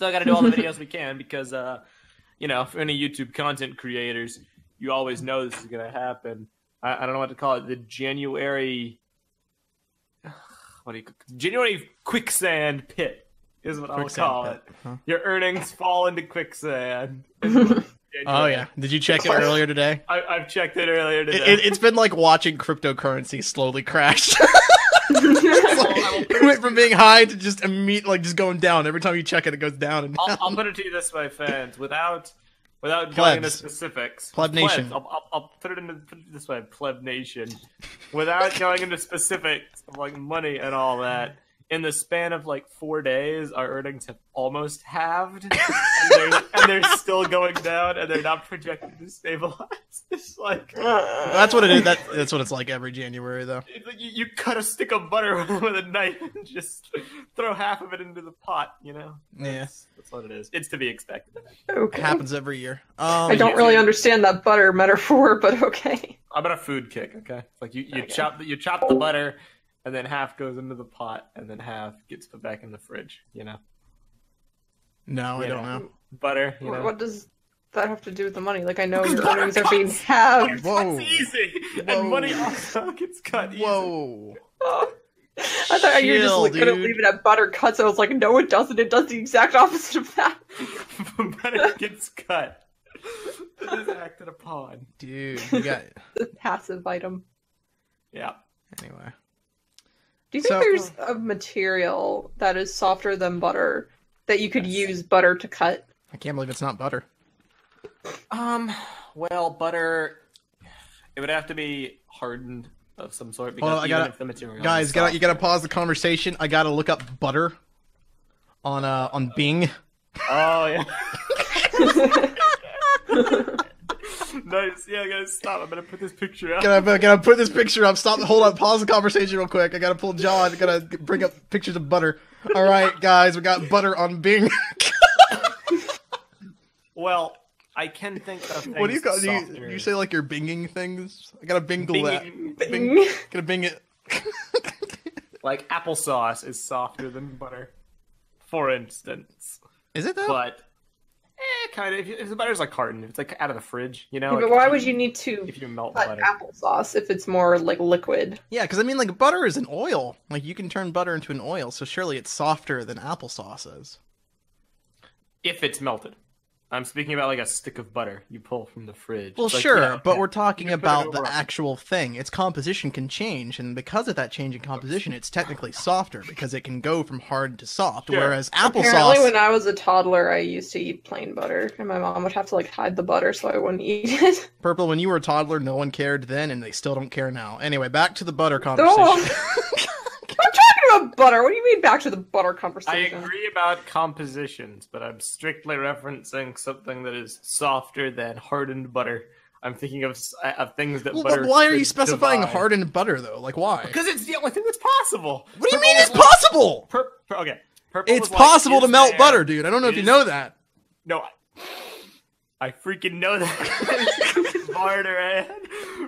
still got to do all the videos we can because, you know, for any YouTube content creators, you always know this is going to happen. I don't know what to call it. The January quicksand pit is what I'll call it. Huh? Your earnings fall into quicksand. Oh, yeah. Did you check it earlier today? I've checked it earlier today. It's been like watching cryptocurrency slowly crash. It went from being high to just just going down. Every time you check it, it goes down and down. I'll put it to you this way, fans. Without going into specifics. Pleb Nation. I'll put it this way, Pleb Nation. Without going into specifics of like money and all that, in the span of like 4 days, our earnings have almost halved, and they're still going down, and they're not projected to stabilize. It's like that's what it is. That's what it's like every January, though. It's like you cut a stick of butter with a knife and just throw half of it into the pot. You know? That's what it is. It's to be expected. Okay. It happens every year. I don't really understand that butter metaphor, but okay. I'm on a food kick. Okay, it's like you chop the butter. And then half goes into the pot, and then half gets put back in the fridge, you know? No, I don't know. Butter, you know? What does that have to do with the money? Like, I know your earnings are being halved. Whoa. That's easy! Whoa. And money also gets cut easy. Whoa. I thought you were just like, couldn't leave it at butter cuts. I was like, no, it doesn't. It does the exact opposite of that. Butter gets cut. It is acted upon. Dude, you got it. The passive item. Yeah. Anyway. Do you think there's a material that is softer than butter that you could use butter to cut? I can't believe it's not butter. Well, butter, it would have to be hardened of some sort because if the material guys, you gotta pause the conversation. I gotta look up butter on Bing. Oh yeah. Nice. Yeah, guys, stop. I'm gonna put this picture up. Gotta put this picture up. Stop. Hold on. Pause the conversation real quick. I gotta pull John. I gotta bring up pictures of butter. All right, guys, we got butter on Bing. Well, I can think of things. What do you call? Do you say like you're binging things? I gotta bingle that. Gotta bing it. Like applesauce is softer than butter, for instance. Is it though? But. Kind of. If the butter's like hardened, if it's like out of the fridge, you know. Yeah, like but why would you need to if you melt cut butter? Applesauce if it's more like liquid? Yeah, because I mean, like butter is an oil. Like you can turn butter into an oil, so surely it's softer than applesauce is. If it's melted, I'm speaking about like a stick of butter you pull from the fridge. Well, like, sure, yeah, but we're talking about the actual thing. Its composition can change, and because of that change in composition, it's technically softer because it can go from hard to soft. Sure. Whereas applesauce. Apparently, when I was a toddler, I used to eat plain butter, and my mom would have to like hide the butter so I wouldn't eat it. Prpl, when you were a toddler, no one cared then, and they still don't care now. Anyway, back to the butter conversation. I'm talking about butter. What do you mean back to the butter conversation? I agree about compositions, but I'm strictly referencing something that is softer than hardened butter. I'm thinking of things that butter. But why are you specifying hardened butter though? Like why? Because it's the only thing that's possible. What do you mean it's possible? Okay, it's possible to melt butter, dude. I don't know if you know that. No, I freaking know that. Barter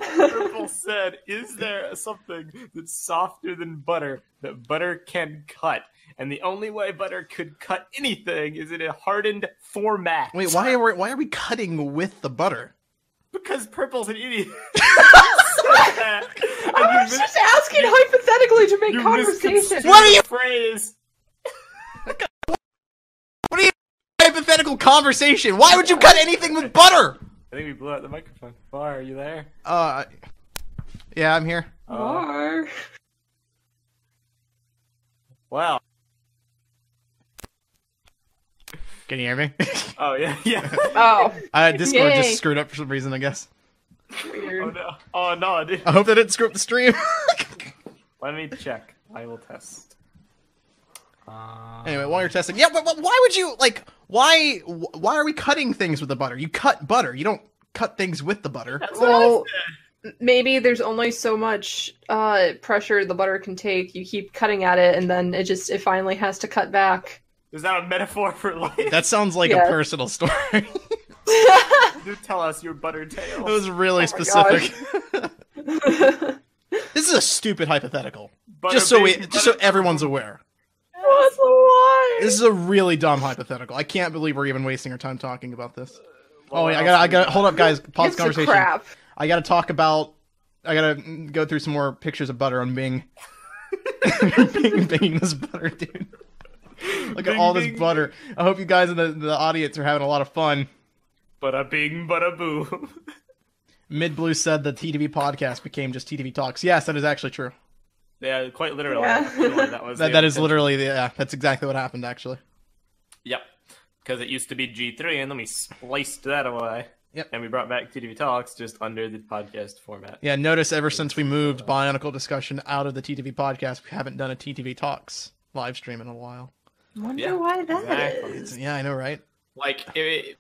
Prpl said, "Is there something that's softer than butter that butter can cut?" And the only way butter could cut anything is in a hardened format. Wait, why are we cutting with the butter? Because Prpl's an idiot. I was just asking hypothetically to make conversation. What are you phrase? What are you hypothetical conversation? Why would you cut anything with butter? I think we blew out the microphone. Bar, are you there? Yeah, I'm here. Bar. Wow. Can you hear me? Oh, yeah. Oh. Discord just screwed up for some reason, I guess. Weird. Oh, no. Oh, no, dude. I hope that didn't screw up the stream. Let me check. I will test. Anyway, while you're testing, yeah, but why would you why are we cutting things with the butter? You cut butter. You don't cut things with the butter. Well, maybe there's only so much pressure the butter can take. You keep cutting at it, and then it finally has to cut back. Is that a metaphor for life? That sounds like a personal story. Do tell us your butter tale. It was really specific. This is a stupid hypothetical. Just so everyone's aware. What's the why? This is a really dumb hypothetical. I can't believe we're even wasting our time talking about this. Well, Oh, wait, I got hold up, guys. Pause the Gives a conversation. crap. I gotta go through some more pictures of butter on Bing. Binging this butter, dude. Look at all this butter. I hope you guys in the audience are having a lot of fun. Bada bing, bada boo. Mid Blue said the TTV podcast became just TTV Talks. Yes, that is actually true. Yeah, quite literally. Yeah. That was That is literally that's exactly what happened actually. Yep. Because it used to be G3, and then we spliced that away. Yep. And we brought back TTV Talks just under the podcast format. Yeah, notice ever since we moved Bionicle Discussion out of the TTV podcast, we haven't done a TTV Talks live stream in a while. Wonder why that is. Yeah, I know, right? Like, the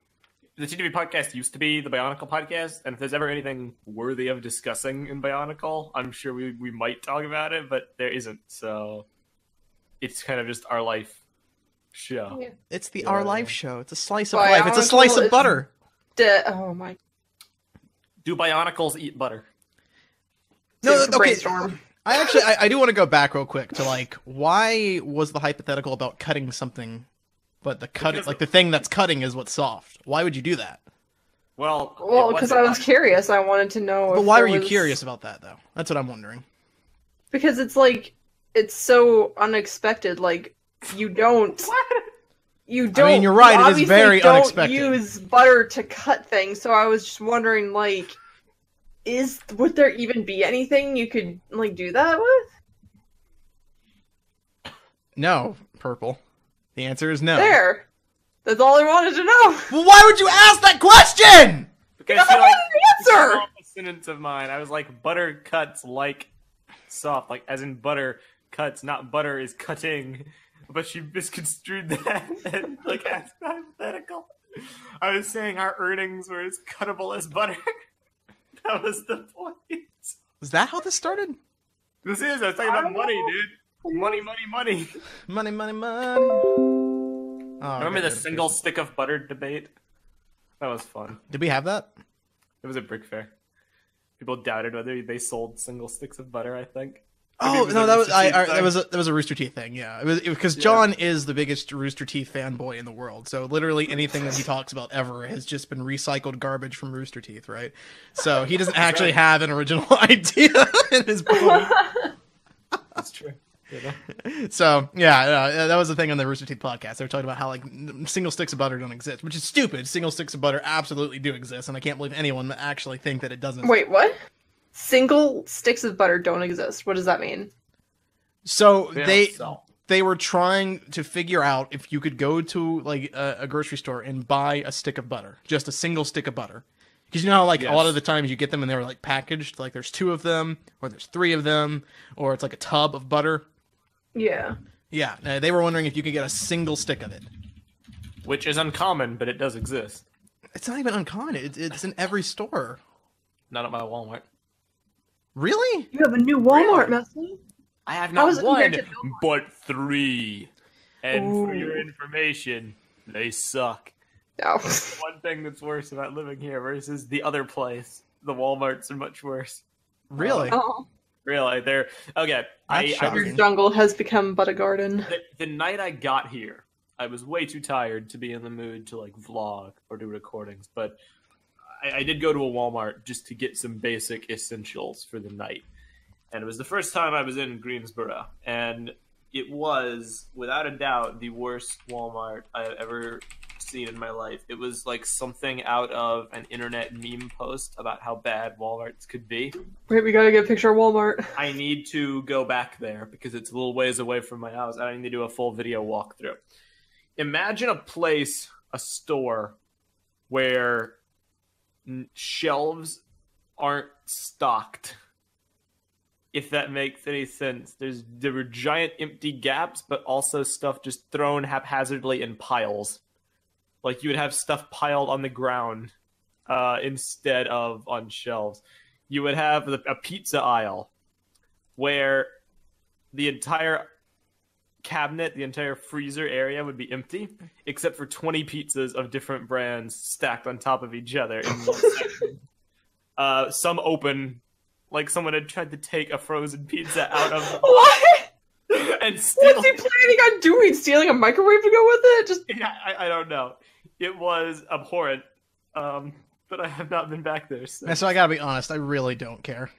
TTV podcast used to be the Bionicle podcast, and if there's ever anything worthy of discussing in Bionicle, I'm sure we might talk about it, but there isn't, so it's kind of just our life show. Yeah. It's the Our Life show. It's a slice of life. It's a slice of butter. Oh my. Do Bionicles eat butter? No, okay. Brainstorm. I do want to go back real quick to like, why was the hypothetical about cutting something, but the thing that's cutting is what's soft? Why would you do that? Well, because I was curious. I wanted to know. But why were you curious about that, though? That's what I'm wondering. Because it's like, it's so unexpected. Like, you don't. You don't. I mean, you're right. It is obviously very don't unexpected. Use butter to cut things. So I was just wondering, like, would there even be anything you could like do that with? No, Prpl. The answer is no. There. That's all I wanted to know. Well, why would you ask that question? Because I wanted an answer. A sentence of mine. I was like, butter cuts like soft, like as in butter cuts, not butter is cutting. But she misconstrued that and like asked hypothetical. I was saying our earnings were as cuttable as butter. That was the point. Is that how this started? This is. I was talking about money, dude. Money. Money, money, money. Oh, Remember the single stick of butter debate? That was fun. Did we have that? It was a brick fair. People doubted whether they sold single sticks of butter, I think. Oh no, that was a Rooster Teeth thing. Yeah, it was because John is the biggest Rooster Teeth fanboy in the world. So literally anything that he talks about ever has just been recycled garbage from Rooster Teeth, right? So he doesn't actually have an original idea in his book. That's true. So yeah, that was the thing on the Rooster Teeth podcast. They were talking about how like single sticks of butter don't exist, which is stupid. Single sticks of butter absolutely do exist, and I can't believe anyone would actually think that it doesn't. Wait, what? Single sticks of butter don't exist. What does that mean? So they were trying to figure out if you could go to like a grocery store and buy a stick of butter, just a single stick of butter. Because you know how like a lot of the times you get them and they're like packaged, like there's 2 of them, or there's 3 of them, or it's like a tub of butter. Yeah. Yeah, they were wondering if you could get a single stick of it. Which is uncommon, but it does exist. It's not even uncommon. It's in every store. Not at my Walmart. Really? You have a new Walmart, Meso? I have not was one, here to but 3. And for Ooh. your information, they suck. No. One thing that's worse about living here versus the other place. The Walmarts are much worse. Really? Oh. Really, they're okay. Your jungle has become but a garden. The night I got here, I was way too tired to be in the mood to like vlog or do recordings, but I did go to a Walmart just to get some basic essentials for the night. And it was the first time I was in Greensboro, and it was, without a doubt, the worst Walmart I've ever seen in my life. It was like something out of an internet meme post about how bad Walmarts could be. Wait, we gotta get a picture of Walmart. I need to go back there because it's a little ways away from my house. I need to do a full video walkthrough. Imagine a place, a store, where shelves aren't stocked. If that makes any sense. There were giant empty gaps, but also stuff just thrown haphazardly in piles. Like you would have stuff piled on the ground instead of on shelves. You would have a pizza aisle where the entire cabinet, the entire freezer area would be empty, except for 20 pizzas of different brands stacked on top of each other in one section. Some open, like someone had tried to take a frozen pizza out of the What? and steal. What's he planning on doing? Stealing a microwave to go with it? Just I don't know. It was abhorrent, but I have not been back there. So I gotta be honest, I really don't care.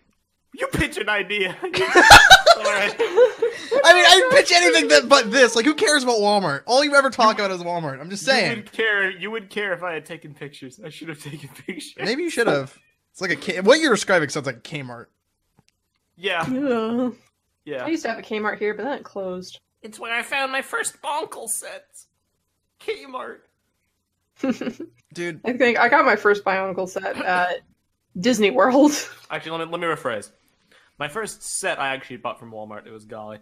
You pitch an idea. All right. I mean, I pitch anything but this. Like, who cares about Walmart? All you ever talk about is Walmart. I'm just saying. You would care if I had taken pictures. I should have taken pictures. Maybe you should have. It's like what you're describing sounds like Kmart. Yeah. Yeah. I used to have a Kmart here, but then it closed. It's when I found my first Bonkel sets. Kmart. Dude. I think I got my first Bionicle set at Disney World. Actually, let me rephrase. My first set I actually bought from Walmart. It was golly.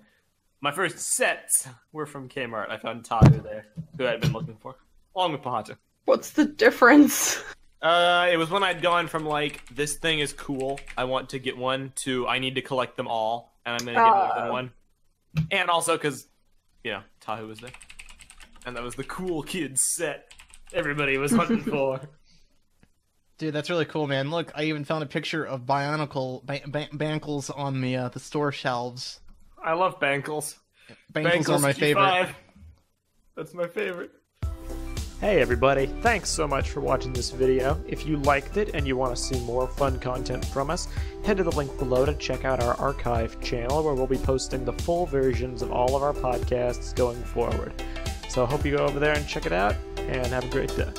My first sets were from Kmart. I found Tahu there, who I had been looking for, along with Pahata. What's the difference? It was when I'd gone from, like, this thing is cool, I want to get one, to I need to collect them all, and I'm going to get more than one. And also because, Tahu was there. And that was the cool kid set everybody was hunting for. Dude, that's really cool, man. Look, I even found a picture of Bankles on the store shelves. I love Bankles. Bankles are my favorite. That's my favorite. Hey everybody, thanks so much for watching this video. If you liked it and you want to see more fun content from us, head to the link below to check out our archive channel where we'll be posting the full versions of all of our podcasts going forward. So I hope you go over there and check it out, and have a great day.